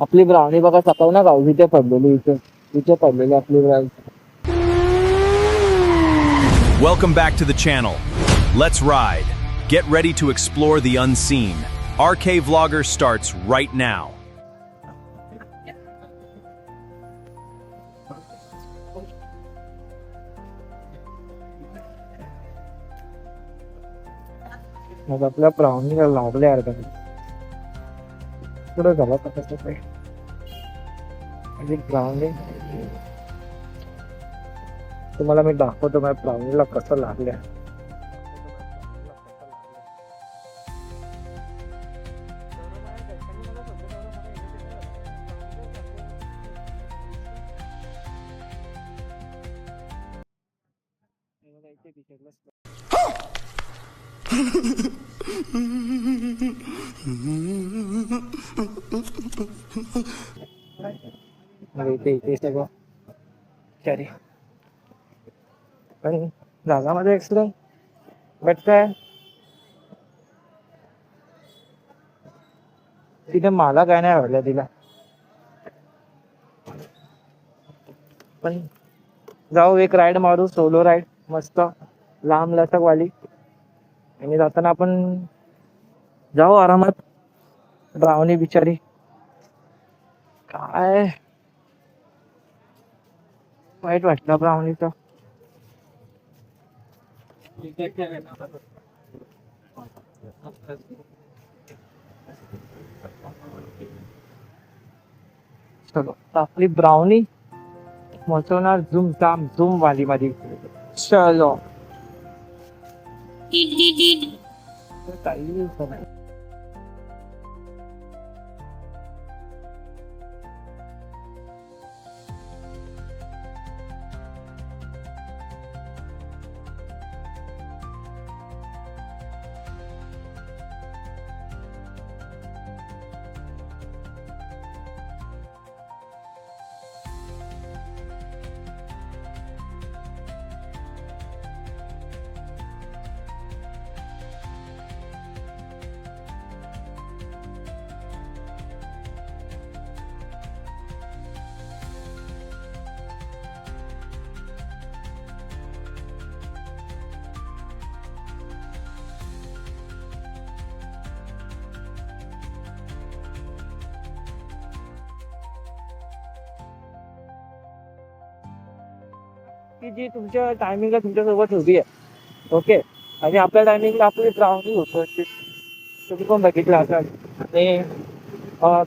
आपली ब्राउनी बघा सकाळ ना गाव इथे पडलेली, इथे पडलेली आपली brownie. Welcome back to the channel. Let's ride. Get ready to explore the unseen. RK Vlogger starts right now. मग आपल्या ब्राउनीला लागले यार काही पुढे झाला कसं काही ब्राउनी तुम्हाला मी दाखवतो माझ्या ब्राउनीला कसं लागल्या. इथे सगळं चारी पण झाला माझा एक्सिडेंट. बट काय तिथे मला काय नाही आवडलं तिला. पण जाऊ एक राईड मारू, सोलो राईड मस्त लांब लचक वाली. आणि जाताना आपण जाऊ आरामात. ब्राउनी बिचारी काय वाईट वाटलं ब्राउनीचं. चलो आपली ब्राउनी मोचवणार झूम जाम झूम वाली मध्ये. चलो की जी तुमच्या टायमिंगला तुमच्यासोबत उभी आहे ओके. आणि आपल्या टायमिंगला आपली ब्राउनी होतो तुम्ही पण बघितलं असाल. आणि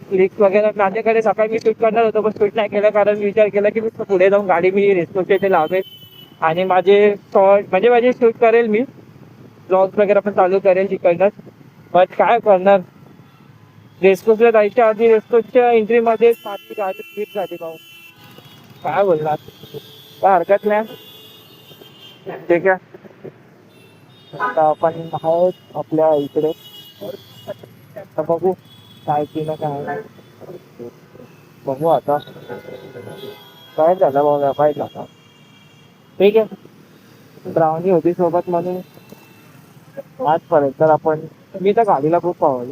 क्लिक वगैरे माझ्याकडे सकाळी मी शूट करणार होतो पण शूट नाही केलं कारण मी विचार केला की मी पुढे जाऊन गाडी मी रेस्टोरंटच्या इथे लावेल आणि माझे शॉर्ट म्हणजे माझे शूट करेल मी ब्लॉग्स वगैरे पण चालू करेल तिकडनंच. बट काय करणार रेस्टोरंटला जायच्या आधी रेस्टोरंटच्या एंट्रीमध्ये माझी गाडी स्लिप झाली भाऊ. काय बोलणार काय हरकत नाही ठीक आहे. आता आपण आहोत आपल्या इकडे आता बघू काय की ना काय नाही बघू आता काय झालं बघा काय झालं. ठीक आहे ब्राउनी होती सोबत म्हणून आजपर्यंत तर आपण मी त्या गाडीला खूप आवडली.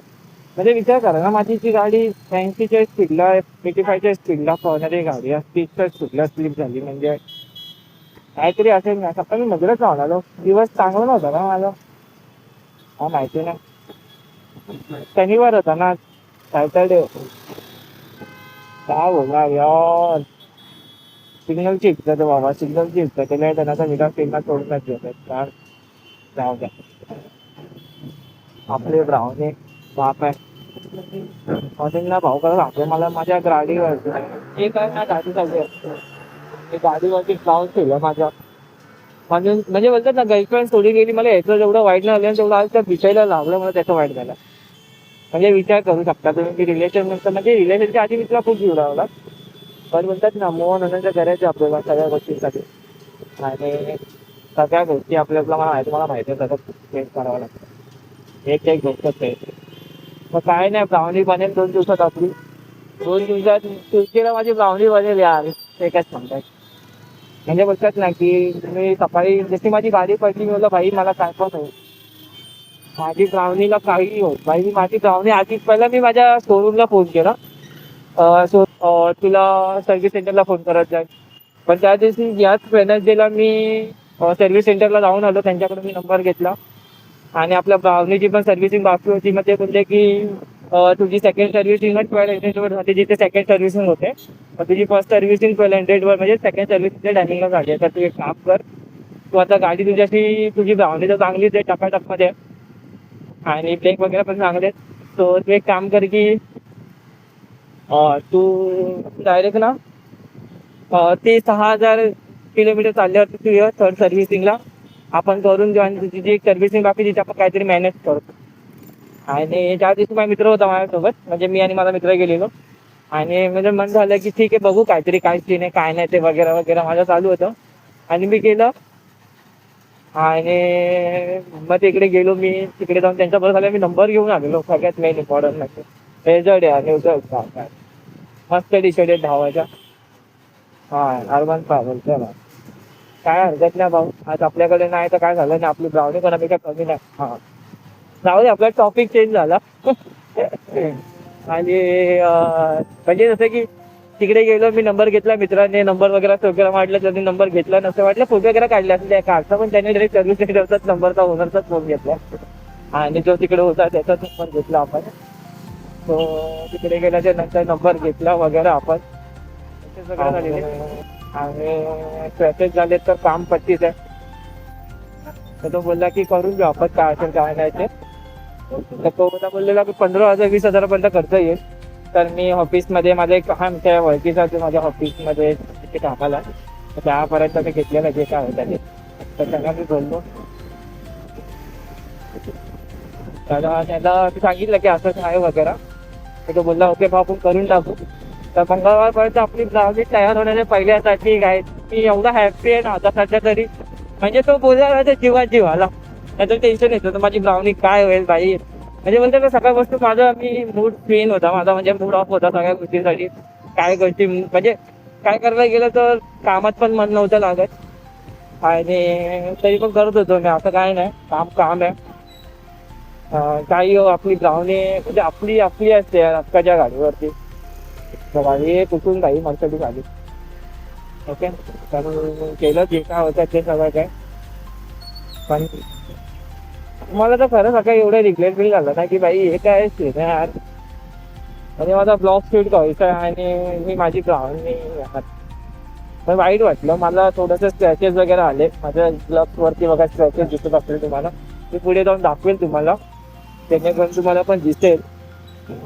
म्हणजे विचार करा ना माझी जी गाडी 80च्या स्पीडला 85च्या स्पीडला पळणारी गाडी 30च्या स्पीडला स्लिप झाली म्हणजे काहीतरी असेल ना. सकाळी मी नजरच लावणार दिवस चांगला नव्हता ना माझा. हा माहिती नाही शनिवार होता ना सॅटरडे काय बोलणार यार. सिग्नलची इच्छा बाबा सिग्नलची इच्छा केल्या त्यांना विधान सिग्नल सोडूनच घेतात. जाऊ द्या आपले ब्राउनी बाप आहे. ना भाऊ करत सांगतो मला माझ्या गाडीवर हे काय ना गाडी चालली असते गाडीवरती ब्लाउज ठेवलं माझ्या म्हणून म्हणजे बोलतात ना गर्लफ्रेंड सोडून गेली मला याचं जेवढं वाईट नाही झालं तेवढं आज त्या विषयाला लागलं मला त्याचं वाईट झालं. म्हणजे विचार करू शकता तुम्ही की रिलेशन नंतर म्हणजे रिलेशनच्या आधी मी तुला खूप जीव लावला पण बोलतात ना मोह नंतर करायचं आपल्याला सगळ्या गोष्टींसाठी आणि सगळ्या गोष्टी आपल्याला मला माहिती आहे सगळं चेंज करावं लागतं एक गोष्टच आहे. मग काय नाही ब्राउनी बनेल 2 दिवसात आपली 2 दिवसात तुळशीला माझी ब्राउनी बनेल यार ते काय सांगतात. म्हणजे बोलतात ना की मी सकाळी जशी माझी गाडी पडली मी बोललो भाई मला काय पण होईल माझी ब्राउनीला काही होत माझी माझी ब्राउनी आधीच पहिला मी माझ्या शोरूमला फोन केला. तुला सर्व्हिस सेंटरला फोन करत जाईल. पण त्या दिवशी याच वेडनेसडेला मी सर्व्हिस सेंटरला जाऊन आलो. त्यांच्याकडून मी नंबर घेतला आणि आपल्या ब्राउनीची पण सर्व्हिसिंग बाकी होती. मग ते बोलले की तुझी सेकंड सर्व्हिसिंग 1200 झाली, जिथे सेकंड सर्व्हिसिंग होते. मग तुझी फर्स्ट सर्व्हिसिंग 1200 म्हणजे सेकंड सर्व्हिसिंगच्या टायमिंगला झाली आहे. तर तू एक काम कर, तू आता गाडी तुझी ब्राउनी तर चांगलीच आहे टकाटकमध्ये आणि ब्रेक वगैरे पण चांगले आहेत. तो तू एक काम कर की तू डायरेक्ट ना ते 6000 किलोमीटर चालल्यावरती तू ये थर्ड सर्व्हिसिंगला. आपण करून घेऊ आणि तुझी जी एक सर्व्हिसिंग बाकी तिथे आपण काहीतरी मॅनेज करतो. आणि त्या दिवशी माझा मित्र होता माझ्यासोबत, म्हणजे मी आणि माझा मित्र गेलेलो. आणि म्हणजे मन झालं की ठीक आहे बघू काहीतरी काय सीन आहे काय नाही ते वगैरे वगैरे माझं चालू होतं. आणि मी गेलो आणि मग तिकडे गेलो. मी तिकडे जाऊन त्यांच्याबरोबर झालं मी नंबर घेऊन आलेलो. सगळ्यात मेन इम्पॉर्टंट म्हणजे रेझल्ट आहे न्यूजर मस्त टी शर्ट आहे धावायच्या. अर्बन ट्रॅव्हल चला काय हरकत नाही भाऊ. आज आपल्याकडे नाही तर काय झालं नाही, आपली ब्राउनी कोणापेक्षा कमी नाही. जाऊ दे आपला टॉपिक चेंज झाला. आणि म्हणजे जसं की तिकडे गेलो मी नंबर घेतला, मित्राने नंबर वगैरे वाटलं, त्यांनी नंबर घेतला नसतं वाटलं फोटो वगैरे काढले असले काढता. पण त्याने डायरेक्ट सर्व्हिस सेंटरचाच नंबरचा ओनरचाच फोन घेतला आणि जो तिकडे होता त्याचाच नंबर घेतला आपण. तो तिकडे गेल्याच्या नंतर नंबर घेतला वगैरे आपण सगळं झालेले आणि क्रॅचेस झाले तर काम पट्टीच आहे. तर तो बोलला की करून घेऊ आपण काय असेल काय नाही ते. तर तो मला बोललेला की 15,000-20,000 पर्यंत खर्च येईल. तर मी ऑफिसमध्ये माझा एक आमच्या ओळखीचा माझ्या ऑफिसमध्ये तिथे कामाला त्यापर्यंत मी घेतलेलं जे काय होतं ते. तर त्यांना मी बोललो त्याला सांगितलं की असं काय वगैरे. तर तो बोलला ओके बा आपण करून टाकू. तर मंगळवारपर्यंत आपली ब्राउनी तयार होण्याच्या पहिल्यासाठी काय मी एवढा हॅप्पी आहे ना आता सध्या तरी. म्हणजे तो बोलला जीवात जीव आला. त्याचं टेन्शन येतं तर माझी ब्राउनी काय होईल बाई. म्हणजे बोलतो ना सगळ्या गोष्टी माझा मी मूड स्विंग होता माझा, म्हणजे मूड ऑफ होता सगळ्या गोष्टीसाठी. काय गोष्टी म्हणजे काय करायला गेलं तर कामात पण मन नव्हतं लागत आणि तरी पण करत होतो मी. असं काय नाही, काम आहे. काही आपली ब्राउनी म्हणजे आपली असते हक्काच्या गाडीवरती. गाडी कुठून काही मर्सिडीज आली. ओके तर केलं जे काय होतं ते सगळं काय. पण मला तर खरं सकाळी एवढं रिग्रेट फील झालं ना की बाई हे काय सीन आहे यार. म्हणजे माझा ब्लॉग शूट व्हायचा आणि मी माझी ब्राउनी पण वाईट वाटलं मला. थोडंसं स्क्रॅचेस वगैरे आले माझ्या ब्लॉग्सवरती बघा, स्क्रॅचेस दिसत असतील तुम्हाला. मी पुढे जाऊन दाखवेल तुम्हाला, जेणेकरून तुम्हाला पण दिसेल.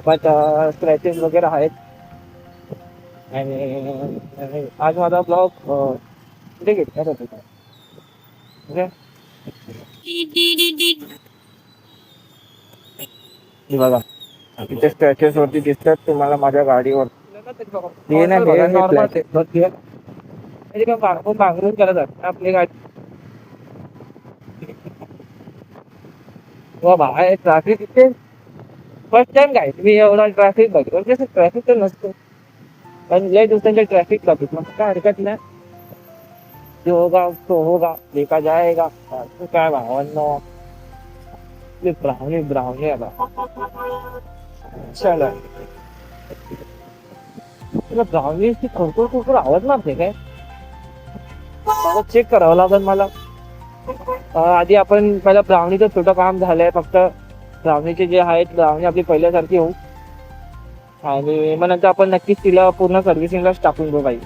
बट स्क्रॅचेस वगैरे आहेत. आणि आज माझा ब्लॉग कुठे घेतला होता म्हणजे बघा तिथे स्क्रॅचेस वरती दिसतात तुम्हाला माझ्या गाडीवर. बांगरून करत आपली गाडी. बाहेर ट्रॅफिक इथे फर्स्ट टाइम काय मी एवढा ट्रॅफिक बघतो. म्हणजे ट्रॅफिक तर नसतो पण लय दिवसांच्या ट्रॅफिक बघित मग काय हरकत नाही. जो होगा तो होगा, देखा जाएगा. काय भावांनो ब्राउनी आला चला ब्राउनीची खरखर आवाज मारते काय. मला चेक करावं लागेल मला. आधी आपण पहिला ब्राउनीचं छोटं काम झालंय फक्त. ब्राउनीचे जे आहेत ब्राउनी आपली पहिल्यासारखी होऊ आणि मग नंतर आपण नक्कीच तिला पूर्ण सर्व्हिसिंगलाच टाकून घेऊ बाई.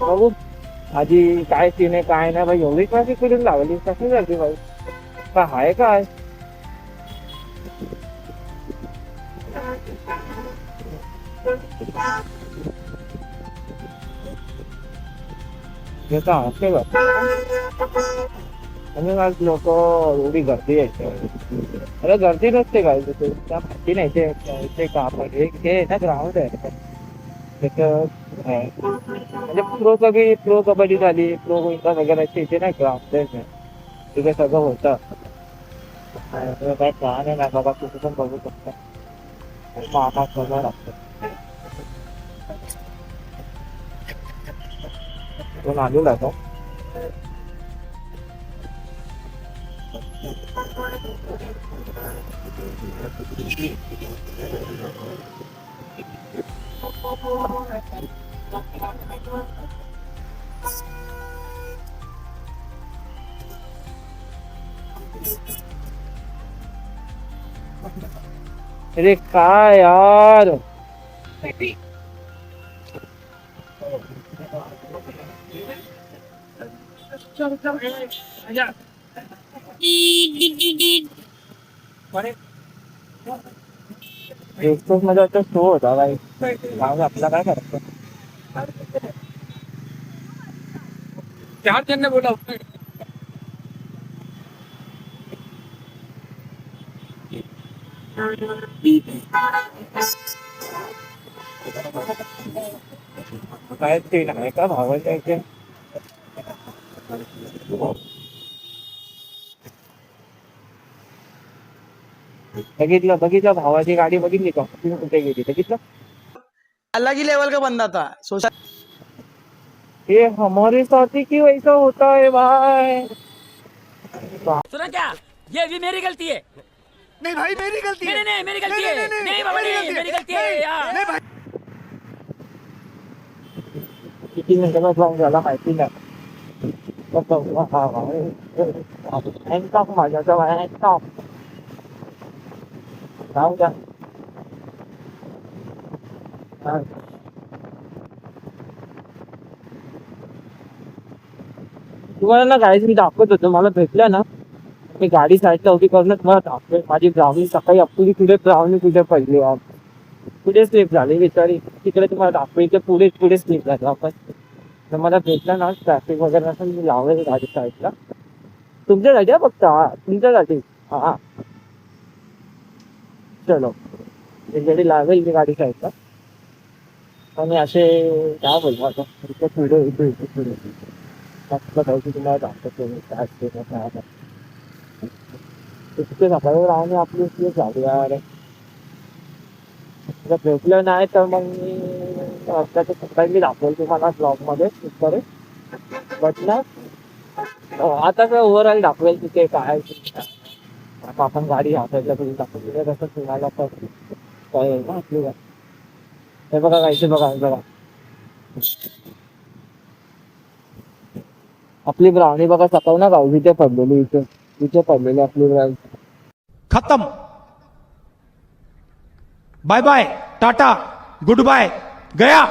बघू आधी काय सीन आहे काय नाही बाई. एवढी ट्रॅफिक करून लावली कशी झाली बाई. काय आहे काय आणि आज लोक एवढी गर्दी यायची. अरे गर्दी नसते काय तिथे त्या माहिती नाही ते का आपण हे ना ग्राउंड आहे म्हणजे प्रो कबड्डी झाली, प्रो गोविंदा वगैरे इथे नाही ग्राउंड आहे तिथे सगळं होतं. काय छान आहे ना बाबा, कुठे पण बघू शकता. मामा सगळं लागतं. आलेला तो अरे काय यार. एकच मध्ये वाटतं शो होता बाई. आपला काय करायचं. चार त्यांना बोला. काय ते नाही का भावायचं इथे. बघितलं भावाची गाडी बघितली का तुम्ही कुठे गेली बघितलं. अलग ही लेवल का बंदा था सोशल. ये हमारे साथी की वैसा होता है भाई. सुना क्या? ये भी मेरी गलती है. नहीं भाई मेरी गलती है. नहीं मेरी गलती है. नहीं बाबा नहीं मेरी गलती है यार. किती मिनिटाचा ब्लॉग झाला माहिती नाही. हँडटॉक माझ्या जवळ हँडटॉक जाऊ द्या. तुम्हाला ना गाडी मी दाखवत होतो मला भेटलं ना मी गाडी साईडला उभी करून तुम्हाला दाखवेल. माझी ब्राउनी सकाळी अपुरी कुठे ब्राउनी कुठे पडली पुढे स्लिप झाली बिचारी. तिकडे तुम्हाला दाखवेल की पुढे स्लिप झालं आपण. तर मला भेटलं ना ट्रॅफिक वगैरे नसेल मी लावेल गाडी साईडला तुमच्यासाठी. फक्त हा तुमच्यासाठी. हा चलो त्याच्यासाठी लावेल मी गाडी साईडला. आणि असे काय बोलतो आता इथे पुढे तुम्हाला दाखवतो काय असते काय. तिथे सकाळी राहून आपली स्लिप झाली यार. जर भेटलं नाही तर मग मी रस्त्याच्या सकाळी मी दाखवेल तुम्हाला ब्लॉगमध्ये करेल. बटला आता तर ओव्हरऑल दाखवेल तिथे काय आता आपण गाडी हातायला तरी दाखवली तसं तुम्हाला पण कळेल ना आपली. हे बघा कायचे बघा आपली ब्राउनी बघा सकाळ ना गाव इथे पडलेली इथे पडलेली आपली ब्राउनी. खत्म. Bye bye ta ta goodbye गया.